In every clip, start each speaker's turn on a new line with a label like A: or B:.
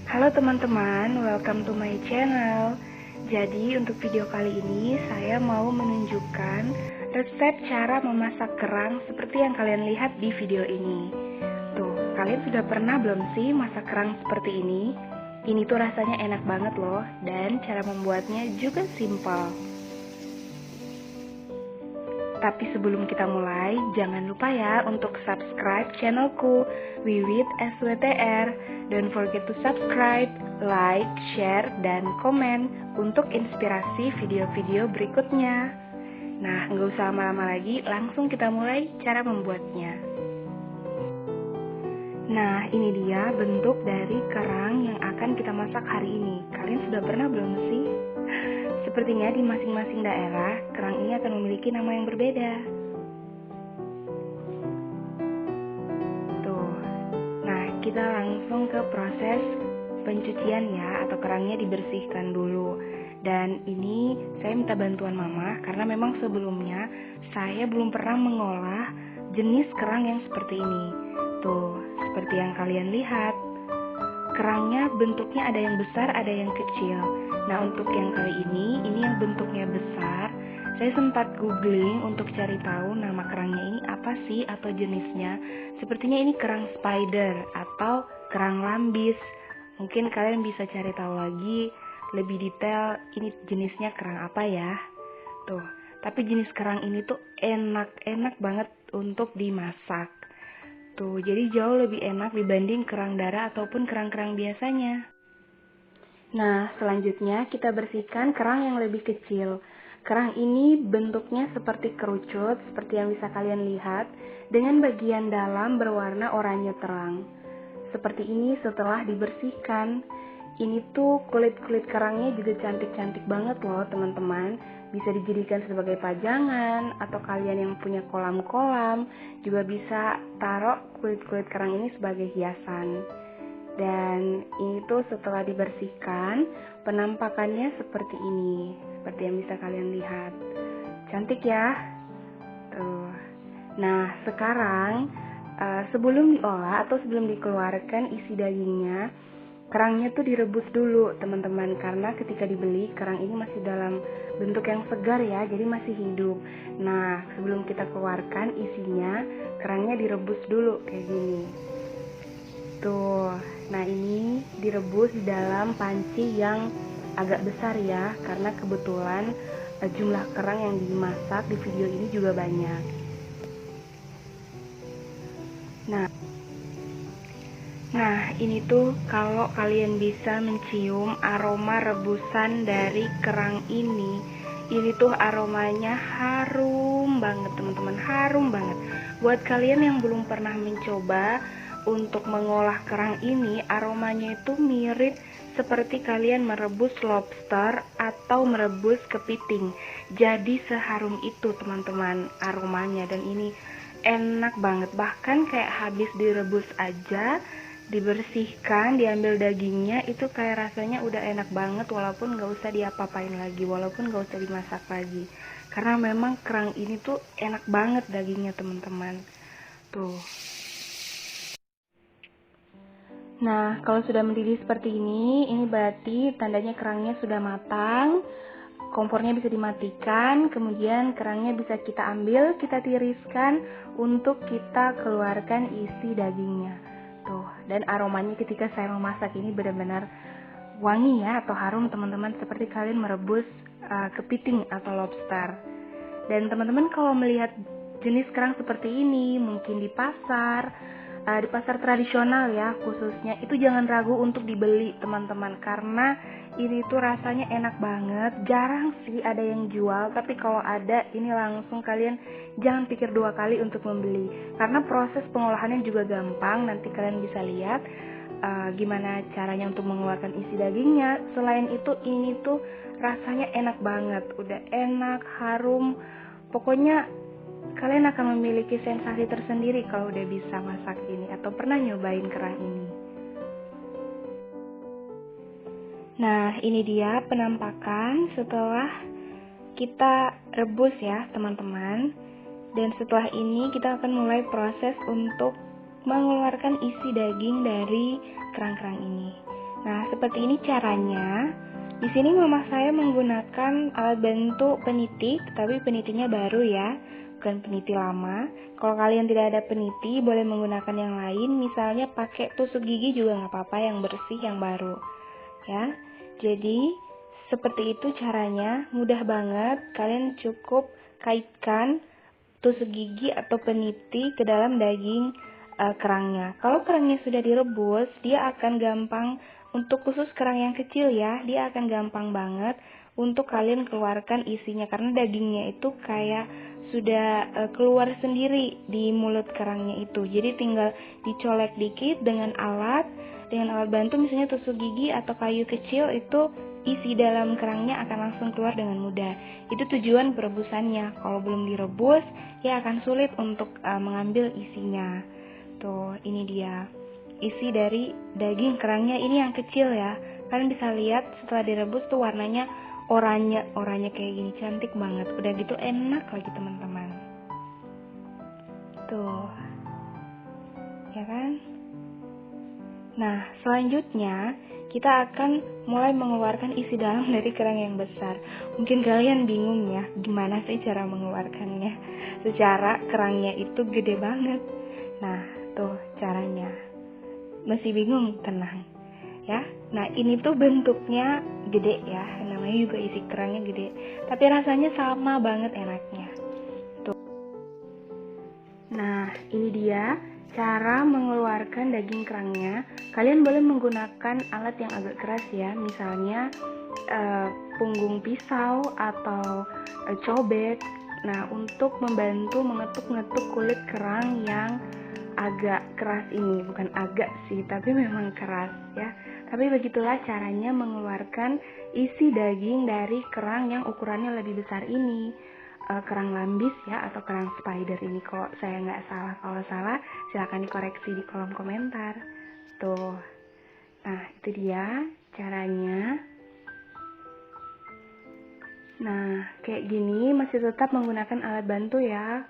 A: Halo teman-teman, welcome to my channel. Jadi untuk video kali ini saya mau menunjukkan resep cara memasak kerang seperti yang kalian lihat di video ini. Tuh, kalian sudah pernah belum sih masak kerang seperti ini? Ini tuh rasanya enak banget loh, dan cara membuatnya juga simpel. Tapi sebelum kita mulai, jangan lupa ya untuk subscribe channelku Wiwit SWTR. Don't forget to subscribe, like, share, dan komen untuk inspirasi video-video berikutnya. Nah, nggak usah lama-lama lagi, langsung kita mulai cara membuatnya. Nah, ini dia bentuk dari kerang yang akan kita masak hari ini. Kalian sudah pernah belum sih? Sepertinya di masing-masing daerah, kerang ini akan memiliki nama yang berbeda. Tuh. Nah, kita langsung ke proses pencucian ya, atau kerangnya dibersihkan dulu. Dan ini saya minta bantuan mama karena memang sebelumnya saya belum pernah mengolah jenis kerang yang seperti ini. Tuh, seperti yang kalian lihat. Kerangnya bentuknya ada yang besar, ada yang kecil. Nah, untuk yang kali ini yang bentuknya besar. Saya sempat googling untuk cari tahu nama kerangnya ini apa sih atau jenisnya. Sepertinya ini kerang spider atau kerang lambis. Mungkin kalian bisa cari tahu lagi lebih detail ini jenisnya kerang apa ya. Tuh, tapi jenis kerang ini tuh enak banget untuk dimasak. Tuh, jadi jauh lebih enak dibanding kerang darah ataupun kerang-kerang biasanya. Nah, selanjutnya kita bersihkan kerang yang lebih kecil. Kerang ini bentuknya seperti kerucut, seperti yang bisa kalian lihat, dengan bagian dalam berwarna oranye terang. Seperti ini setelah dibersihkan. Ini tuh kulit-kulit kerangnya juga cantik-cantik banget loh teman-teman. Bisa dijadikan sebagai pajangan, atau kalian yang punya kolam-kolam juga bisa taruh kulit-kulit kerang ini sebagai hiasan. Dan ini tuh setelah dibersihkan, penampakannya seperti ini, seperti yang bisa kalian lihat. Cantik ya? Tuh. Nah, sekarang sebelum diolah atau sebelum dikeluarkan isi dagingnya, kerangnya tuh direbus dulu teman-teman, karena ketika dibeli kerang ini masih dalam bentuk yang segar ya, jadi masih hidup. Nah, sebelum kita keluarkan isinya, kerangnya direbus dulu kayak gini. Tuh, nah ini direbus di dalam panci yang agak besar ya, karena kebetulan jumlah kerang yang dimasak di video ini juga banyak. Nah, ini tuh kalau kalian bisa mencium aroma rebusan dari kerang ini tuh aromanya harum banget teman-teman, harum banget. Buat kalian yang belum pernah mencoba untuk mengolah kerang ini, aromanya itu mirip seperti kalian merebus lobster atau merebus kepiting. Jadi seharum itu teman-teman aromanya, dan ini enak banget. Bahkan kayak habis direbus aja, dibersihkan, diambil dagingnya, itu kayak rasanya udah enak banget, walaupun gak usah diapa-apain lagi, walaupun gak usah dimasak lagi, karena memang kerang ini tuh enak banget dagingnya teman-teman. Tuh. Nah, kalau sudah mendidih seperti ini berarti tandanya kerangnya sudah matang. Kompornya bisa dimatikan, kemudian kerangnya bisa kita ambil, kita tiriskan untuk kita keluarkan isi dagingnya. Tuh, dan aromanya ketika saya memasak ini benar-benar wangi ya, atau harum teman-teman, seperti kalian merebus kepiting atau lobster. Dan teman-teman kalau melihat jenis kerang seperti ini, mungkin di pasar tradisional ya khususnya, itu jangan ragu untuk dibeli teman-teman, karena ini tuh rasanya enak banget. Jarang sih ada yang jual, tapi kalau ada, ini langsung kalian jangan pikir dua kali untuk membeli, karena proses pengolahannya juga gampang. Nanti kalian bisa lihat gimana caranya untuk mengeluarkan isi dagingnya. Selain itu, ini tuh rasanya enak banget, udah enak, harum, pokoknya kalian akan memiliki sensasi tersendiri kalau udah bisa masak ini atau pernah nyobain kerang ini. Nah, ini dia penampakan setelah kita rebus ya teman-teman. Dan setelah ini kita akan mulai proses untuk mengeluarkan isi daging dari kerang-kerang ini. Nah, seperti ini caranya. Di sini mama saya menggunakan alat bantu peniti, tapi penitinya baru ya, bukan peniti lama. Kalau kalian tidak ada peniti, boleh menggunakan yang lain, misalnya pakai tusuk gigi juga nggak apa-apa, yang bersih, yang baru. Ya, jadi seperti itu caranya, mudah banget. Kalian cukup kaitkan tusuk gigi atau peniti ke dalam daging kerangnya. Kalau kerangnya sudah direbus, dia akan gampang. Untuk khusus kerang yang kecil ya, dia akan gampang banget untuk kalian keluarkan isinya, karena dagingnya itu kayak sudah keluar sendiri di mulut kerangnya itu. Jadi tinggal dicolek dikit dengan alat bantu, misalnya tusuk gigi atau kayu kecil, itu isi dalam kerangnya akan langsung keluar dengan mudah. Itu tujuan perebusannya. Kalau belum direbus, ya akan sulit untuk mengambil isinya. Tuh, ini dia isi dari daging kerangnya, ini yang kecil ya. Kalian bisa lihat setelah direbus tuh warnanya oranye kayak gini, cantik banget. Udah gitu enak lagi teman-teman. Tuh, ya kan? Nah, selanjutnya kita akan mulai mengeluarkan isi dalam dari kerang yang besar. Mungkin kalian bingung ya, gimana sih cara mengeluarkannya? Secara kerangnya itu gede banget. Nah, tuh caranya. Masih bingung? Tenang ya. Nah, ini tuh bentuknya gede ya, namanya juga isi kerangnya gede, tapi rasanya sama banget enaknya tuh. Nah, ini dia cara mengeluarkan daging kerangnya. Kalian boleh menggunakan alat yang agak keras ya, misalnya punggung pisau atau cobek. Nah, untuk membantu mengetuk-ngetuk kulit kerang yang agak keras ini, bukan agak sih, tapi memang keras ya. Tapi begitulah caranya mengeluarkan isi daging dari kerang yang ukurannya lebih besar ini, kerang lambis ya, atau kerang spider ini. Kalau saya nggak salah, kalau salah silahkan dikoreksi di kolom komentar. Tuh, nah itu dia caranya. Nah, kayak gini masih tetap menggunakan alat bantu ya.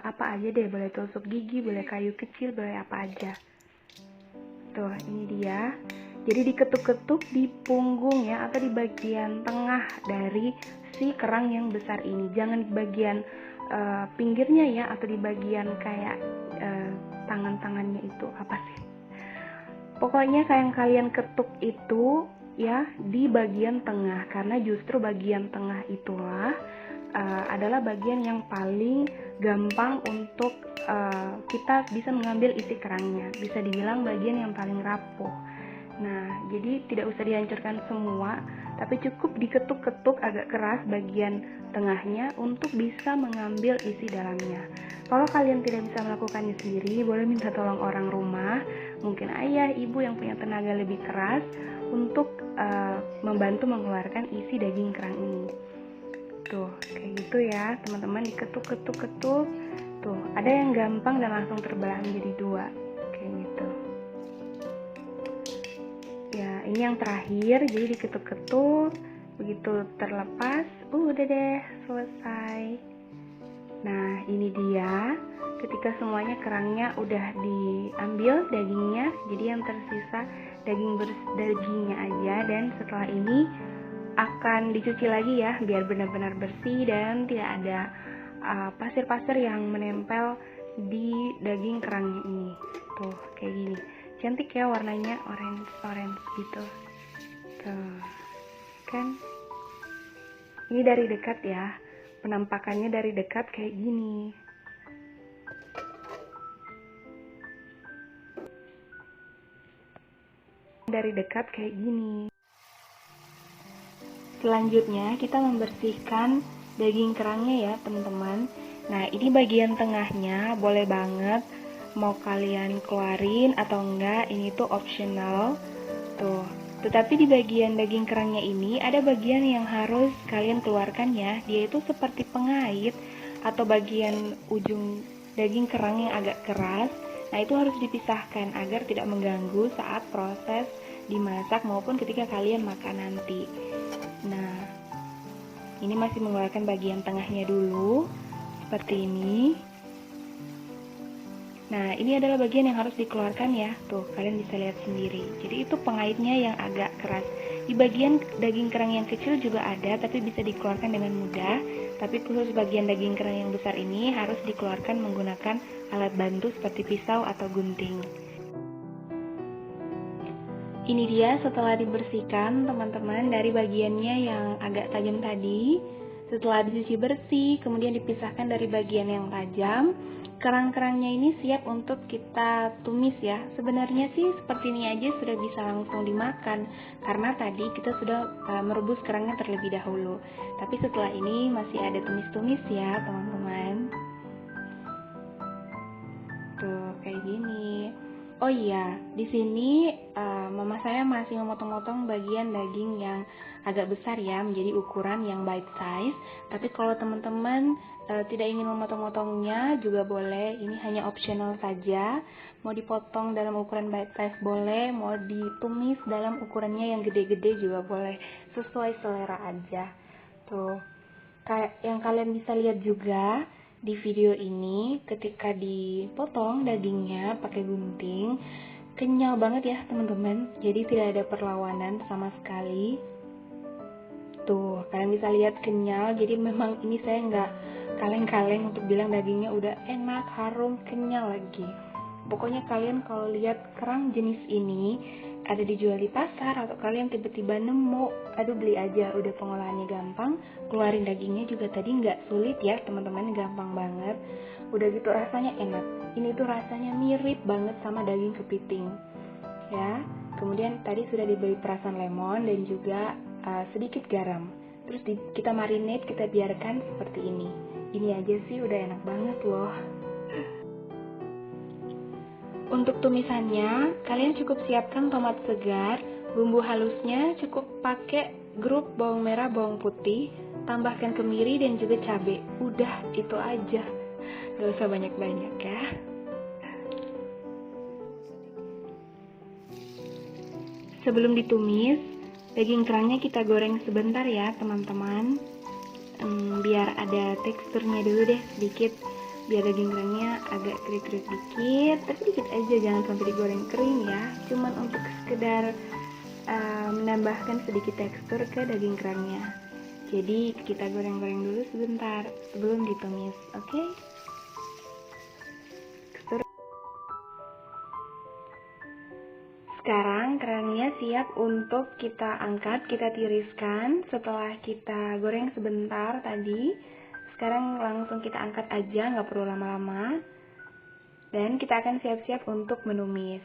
A: Apa aja deh, boleh tusuk gigi, boleh kayu kecil, boleh apa aja. Tuh, ini dia. Jadi diketuk-ketuk di punggung ya, atau di bagian tengah dari si kerang yang besar ini. Jangan di bagian pinggirnya ya, atau di bagian kayak tangan-tangannya itu, apa sih? Pokoknya kayak yang kalian ketuk itu ya di bagian tengah, karena justru bagian tengah itulah adalah bagian yang paling gampang untuk kita bisa mengambil isi kerangnya. Bisa dibilang bagian yang paling rapuh. Nah, jadi tidak usah dihancurkan semua, tapi cukup diketuk-ketuk agak keras bagian tengahnya untuk bisa mengambil isi dalamnya. Kalau kalian tidak bisa melakukannya sendiri, boleh minta tolong orang rumah, mungkin ayah, ibu yang punya tenaga lebih keras untuk membantu mengeluarkan isi daging kerang ini. Tuh, kayak gitu ya teman-teman, diketuk-ketuk-ketuk. Tuh, ada yang gampang dan langsung terbelah menjadi dua, kayak gitu. Ya, ini yang terakhir, jadi diketuk-ketuk, begitu terlepas, udah deh, selesai. Nah, ini dia, ketika semuanya kerangnya udah diambil dagingnya, jadi yang tersisa dagingnya aja, dan setelah ini akan dicuci lagi ya, biar benar-benar bersih dan tidak ada pasir-pasir yang menempel di daging kerangnya ini. Tuh, kayak gini. Cantik ya warnanya, orange gitu. Tuh, kan? Ini dari dekat ya. Penampakannya dari dekat kayak gini. Dari dekat kayak gini. Selanjutnya kita membersihkan daging kerangnya ya teman-teman. Nah, ini bagian tengahnya boleh banget mau kalian keluarin atau enggak, ini tuh optional. Tuh. Tetapi di bagian daging kerangnya ini ada bagian yang harus kalian keluarkan ya. Dia itu seperti pengait atau bagian ujung daging kerang yang agak keras. Nah, itu harus dipisahkan agar tidak mengganggu saat proses dimasak maupun ketika kalian makan nanti. Nah, ini masih mengeluarkan bagian tengahnya dulu, seperti ini. Nah, ini adalah bagian yang harus dikeluarkan ya. Tuh, kalian bisa lihat sendiri. Jadi itu pengaitnya yang agak keras. Di bagian daging kerang yang kecil juga ada, tapi bisa dikeluarkan dengan mudah. Tapi khusus bagian daging kerang yang besar ini harus dikeluarkan menggunakan alat bantu seperti pisau atau gunting. Ini dia setelah dibersihkan teman-teman dari bagiannya yang agak tajam tadi. Setelah dicuci bersih, kemudian dipisahkan dari bagian yang tajam, kerang-kerangnya ini siap untuk kita tumis ya. Sebenarnya sih seperti ini aja sudah bisa langsung dimakan, karena tadi kita sudah merebus kerangnya terlebih dahulu. Tapi setelah ini masih ada tumis-tumis ya teman-teman. Tuh kayak gini. Oh iya, di sini mama saya masih memotong-motong bagian daging yang agak besar ya, menjadi ukuran yang bite size. Tapi kalau teman-teman tidak ingin memotong-motongnya juga boleh, ini hanya optional saja. Mau dipotong dalam ukuran bite size boleh, mau ditumis dalam ukurannya yang gede-gede juga boleh, sesuai selera aja. Tuh, kayak yang kalian bisa lihat juga di video ini, ketika dipotong dagingnya pakai gunting, kenyal banget ya teman-teman, jadi tidak ada perlawanan sama sekali. Tuh, kalian bisa lihat kenyal, jadi memang ini saya nggak kaleng-kaleng untuk bilang dagingnya udah enak, harum, kenyal lagi. Pokoknya kalian kalau lihat kerang jenis ini ada dijual di pasar atau kalian tiba-tiba nemu, aduh beli aja, udah pengolahannya gampang, keluarin dagingnya juga tadi nggak sulit ya teman-teman, gampang banget. Udah gitu rasanya enak. Ini tuh rasanya mirip banget sama daging kepiting ya. Kemudian tadi sudah diberi perasan lemon dan juga sedikit garam. Terus kita marinate, kita biarkan seperti ini. Ini aja sih udah enak banget loh. Untuk tumisannya, kalian cukup siapkan tomat segar, bumbu halusnya cukup pakai grup bawang merah, bawang putih, tambahkan kemiri dan juga cabai. Udah, itu aja. Gak usah banyak-banyak ya. Sebelum ditumis, daging kerangnya kita goreng sebentar ya teman-teman. Biar ada teksturnya dulu deh sedikit, biar daging kerangnya agak kering-kering dikit, tapi dikit aja, jangan sampai digoreng kering ya, cuman untuk sekedar menambahkan sedikit tekstur ke daging kerangnya. Jadi kita goreng-goreng dulu sebentar sebelum ditumis, oke? Sekarang kerangnya siap untuk kita angkat, kita tiriskan setelah kita goreng sebentar tadi. Sekarang langsung kita angkat aja, nggak perlu lama-lama. Dan kita akan siap-siap untuk menumis.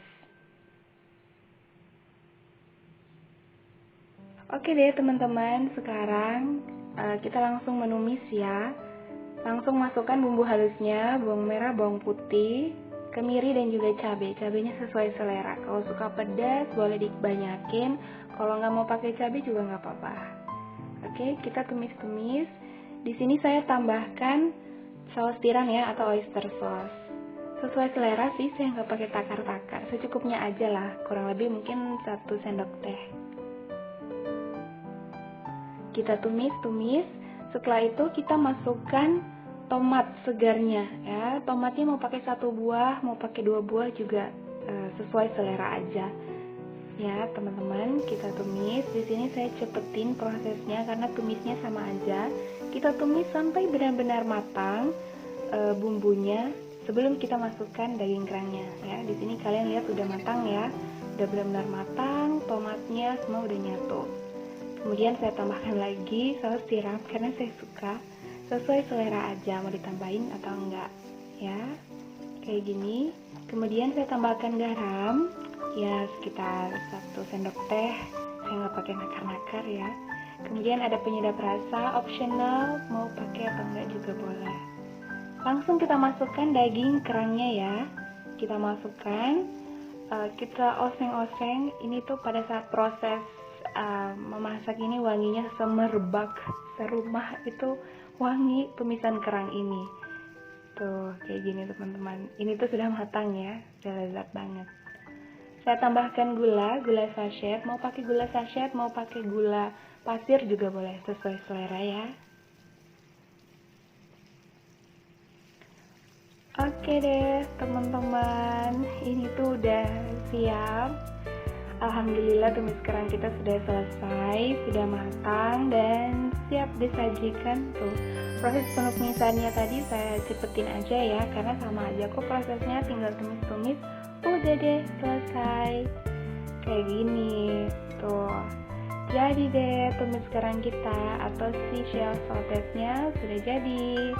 A: Oke deh teman-teman, sekarang kita langsung menumis ya. Langsung masukkan bumbu halusnya, bawang merah, bawang putih, kemiri dan juga cabai. Cabainya sesuai selera. Kalau suka pedas boleh dibanyakin. Kalau nggak mau pakai cabai juga nggak apa-apa. Oke, kita tumis-tumis. Di sini saya tambahkan saus tiram ya atau oyster sauce. Sesuai selera sih, saya nggak pakai takar-takar. Secukupnya aja lah. Kurang lebih mungkin 1 sendok teh. Kita tumis-tumis. Setelah itu kita masukkan tomat segarnya ya. Tomatnya mau pakai 1 buah, mau pakai 2 buah juga sesuai selera aja. Ya, teman-teman, kita tumis. Di sini saya cepetin prosesnya karena tumisnya sama aja. Kita tumis sampai benar-benar matang bumbunya sebelum kita masukkan daging kerangnya ya. Di sini kalian lihat udah matang ya. Udah benar-benar matang, tomatnya semua udah nyatu. Kemudian saya tambahkan lagi saus tiram karena saya suka. Sesuai selera aja mau ditambahin atau enggak ya, kayak gini. Kemudian saya tambahkan garam ya sekitar 1 sendok teh, saya nggak pakai nakar-nakar ya. Kemudian ada penyedap rasa optional, mau pakai atau enggak juga boleh. Langsung kita masukkan daging kerangnya ya, kita masukkan, kita oseng-oseng. Ini tuh pada saat proses memasak ini wanginya semerbak, serumah itu wangi tumisan kerang ini. Tuh kayak gini teman-teman, ini tuh sudah matang ya, udah lezat banget. Saya tambahkan gula sachet, mau pakai gula sachet, mau pakai gula pasir juga boleh, sesuai selera ya. Oke deh teman-teman, ini tuh udah siap. Alhamdulillah tumis kerang kita sudah selesai, sudah matang dan siap disajikan tuh. Proses penumisannya tadi saya cepetin aja ya, karena sama aja kok prosesnya, tinggal tumis-tumis, udah deh selesai. Kayak gini tuh. Jadi deh tumis kerang kita atau si shell sautetnya sudah jadi.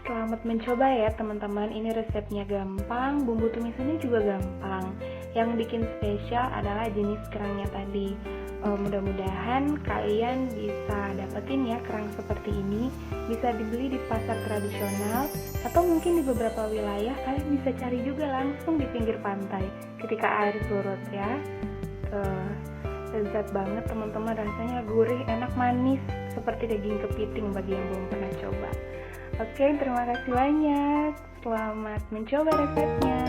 A: Selamat mencoba ya teman-teman, ini resepnya gampang, bumbu tumisannya juga gampang. Yang bikin spesial adalah jenis kerangnya tadi. Mudah-mudahan kalian bisa dapetin ya kerang seperti ini. Bisa dibeli di pasar tradisional atau mungkin di beberapa wilayah kalian bisa cari juga langsung di pinggir pantai ketika air surut ya. Lezat banget teman-teman, rasanya gurih, enak, manis seperti daging kepiting bagi yang belum pernah coba. Oke, terima kasih banyak. Selamat mencoba resepnya.